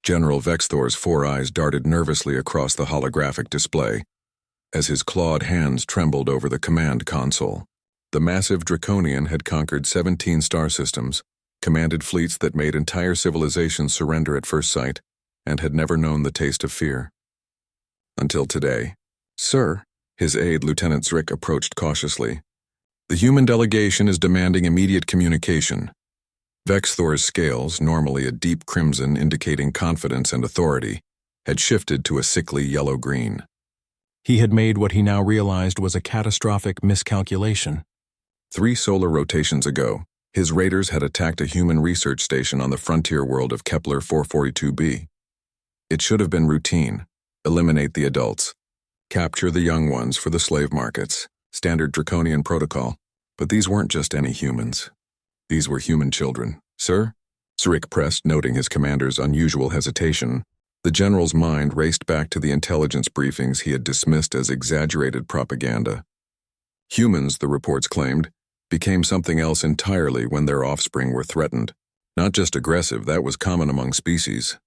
General Vexthor's four eyes darted nervously across the holographic display as his clawed hands trembled over the command console. The massive Draconian had conquered 17 star systems, commanded fleets that made entire civilizations surrender at first sight, and had never known the taste of fear. Until today. Sir, his aide, Lieutenant Zrick, approached cautiously. The human delegation is demanding immediate communication. Vexthor's scales, normally a deep crimson indicating confidence and authority, had shifted to a sickly yellow-green. He had made what he now realized was a catastrophic miscalculation. 3 solar rotations ago, his raiders had attacked a human research station on the frontier world of Kepler 442b. It should have been routine. Eliminate the adults. Capture the young ones for the slave markets. Standard Draconian protocol. But these weren't just any humans. These were human children. Sir? Zrick pressed, noting his commander's unusual hesitation. The general's mind raced back to the intelligence briefings he had dismissed as exaggerated propaganda. Humans, the reports claimed, became something else entirely when their offspring were threatened. Not just aggressive, that was common among species.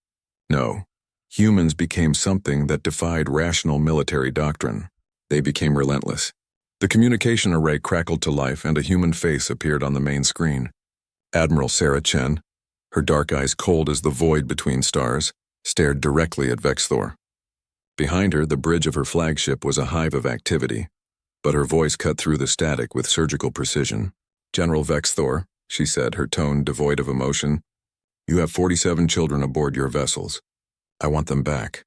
No, humans became something that defied rational military doctrine. They became relentless. The communication array crackled to life and a human face appeared on the main screen. Admiral Sarah Chen, her dark eyes cold as the void between stars, stared directly at Vexthor. Behind her, the bridge of her flagship was a hive of activity, but her voice cut through the static with surgical precision. General Vexthor, she said, her tone devoid of emotion, you have 47 children aboard your vessels. I want them back.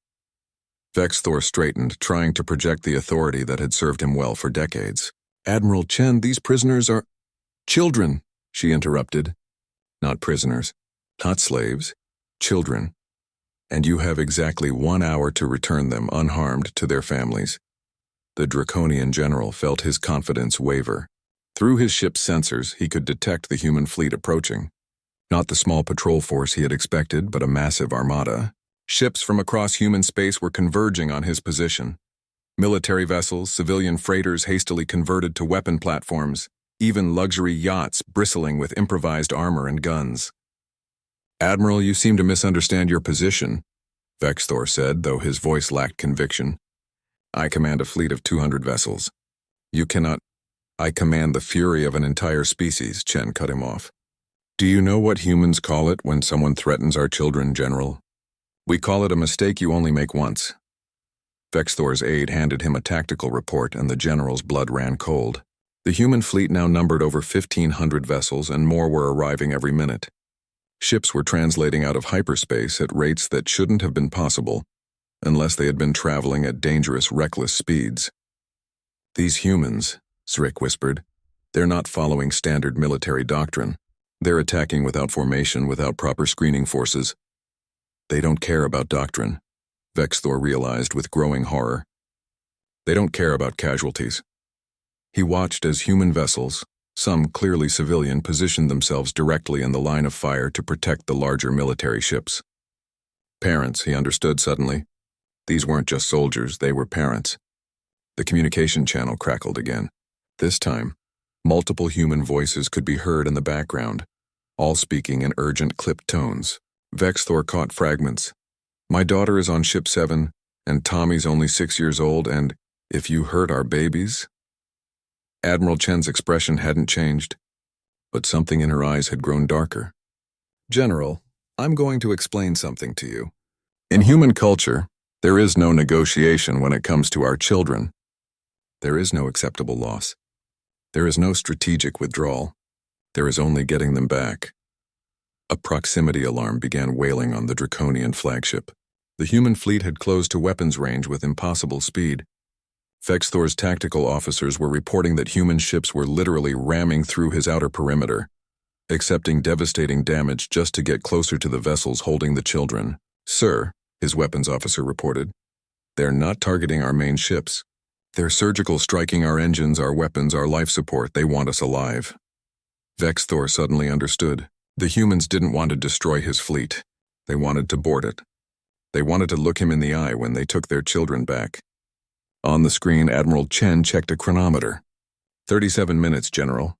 Vexthor straightened, trying to project the authority that had served him well for decades. Admiral Chen, these prisoners are... Children, she interrupted. Not prisoners, not slaves, children. And you have exactly 1 hour to return them unharmed to their families. The Draconian general felt his confidence waver. Through his ship's sensors, he could detect the human fleet approaching. Not the small patrol force he had expected, but a massive armada. Ships from across human space were converging on his position. Military vessels, civilian freighters hastily converted to weapon platforms, even luxury yachts bristling with improvised armor and guns. Admiral, you seem to misunderstand your position, Vexthor said, though his voice lacked conviction. I command a fleet of 200 vessels. You cannot... I command the fury of an entire species, Chen cut him off. Do you know what humans call it when someone threatens our children, General? We call it a mistake you only make once. Vexthor's aide handed him a tactical report and the general's blood ran cold. The human fleet now numbered over 1,500 vessels and more were arriving every minute. Ships were translating out of hyperspace at rates that shouldn't have been possible unless they had been traveling at dangerous, reckless speeds. These humans, Zrick whispered, they're not following standard military doctrine. They're attacking without formation, without proper screening forces. They don't care about doctrine, Vexthor realized with growing horror. They don't care about casualties. He watched as human vessels, some clearly civilian, positioned themselves directly in the line of fire to protect the larger military ships. Parents, he understood suddenly. These weren't just soldiers, they were parents. The communication channel crackled again. This time, multiple human voices could be heard in the background, all speaking in urgent, clipped tones. Vexthor caught fragments. My daughter is on Ship 7, and Tommy's only 6 years old, and if you hurt our babies... Admiral Chen's expression hadn't changed, but something in her eyes had grown darker. General, I'm going to explain something to you. In human culture, there is no negotiation when it comes to our children. There is no acceptable loss. There is no strategic withdrawal. There is only getting them back. A proximity alarm began wailing on the Draconian flagship. The human fleet had closed to weapons range with impossible speed. Vexthor's tactical officers were reporting that human ships were literally ramming through his outer perimeter, accepting devastating damage just to get closer to the vessels holding the children. Sir, his weapons officer reported, they're not targeting our main ships. They're surgical striking our engines, our weapons, our life support. They want us alive. Vexthor suddenly understood. The humans didn't want to destroy his fleet. They wanted to board it. They wanted to look him in the eye when they took their children back. On the screen, Admiral Chen checked a chronometer. 37 minutes, General.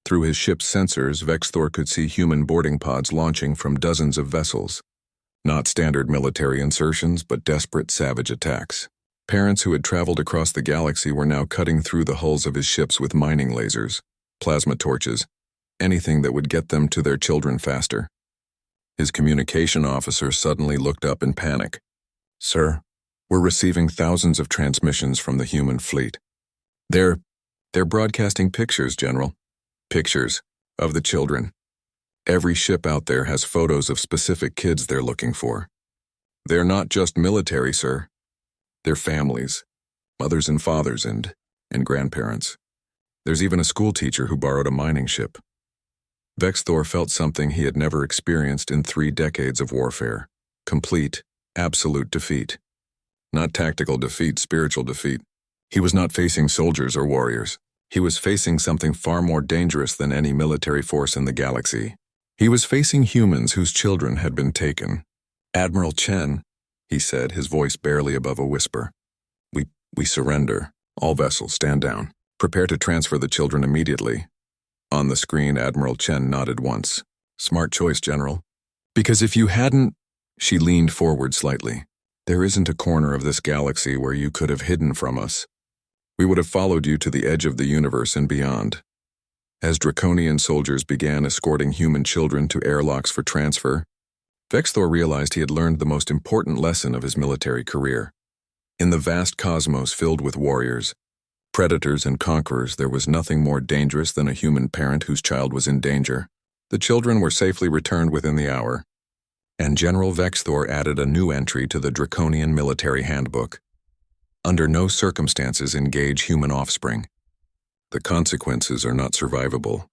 Through his ship's sensors, Vexthor could see human boarding pods launching from dozens of vessels. Not standard military insertions, but desperate, savage attacks. Parents who had traveled across the galaxy were now cutting through the hulls of his ships with mining lasers, plasma torches, anything that would get them to their children faster. His communication officer suddenly looked up in panic. "Sir, we're receiving thousands of transmissions from the human fleet. They're broadcasting pictures, General. Pictures of the children. Every ship out there has photos of specific kids they're looking for. They're not just military, sir. They're families, mothers and fathers and grandparents. There's even a school teacher who borrowed a mining ship." Vexthor felt something he had never experienced in 3 decades of warfare. Complete, absolute defeat. Not tactical defeat, spiritual defeat. He was not facing soldiers or warriors. He was facing something far more dangerous than any military force in the galaxy. He was facing humans whose children had been taken. "Admiral Chen," he said, his voice barely above a whisper. We surrender. All vessels, stand down. Prepare to transfer the children immediately." On the screen, Admiral Chen nodded once. "Smart choice, General. Because if you hadn't—" She leaned forward slightly. "There isn't a corner of this galaxy where you could have hidden from us. We would have followed you to the edge of the universe and beyond." As Draconian soldiers began escorting human children to airlocks for transfer, Vexthor realized he had learned the most important lesson of his military career. In the vast cosmos filled with warriors, predators and conquerors, there was nothing more dangerous than a human parent whose child was in danger. The children were safely returned within the hour, and General Vexthor added a new entry to the Draconian military handbook. Under no circumstances engage human offspring. The consequences are not survivable.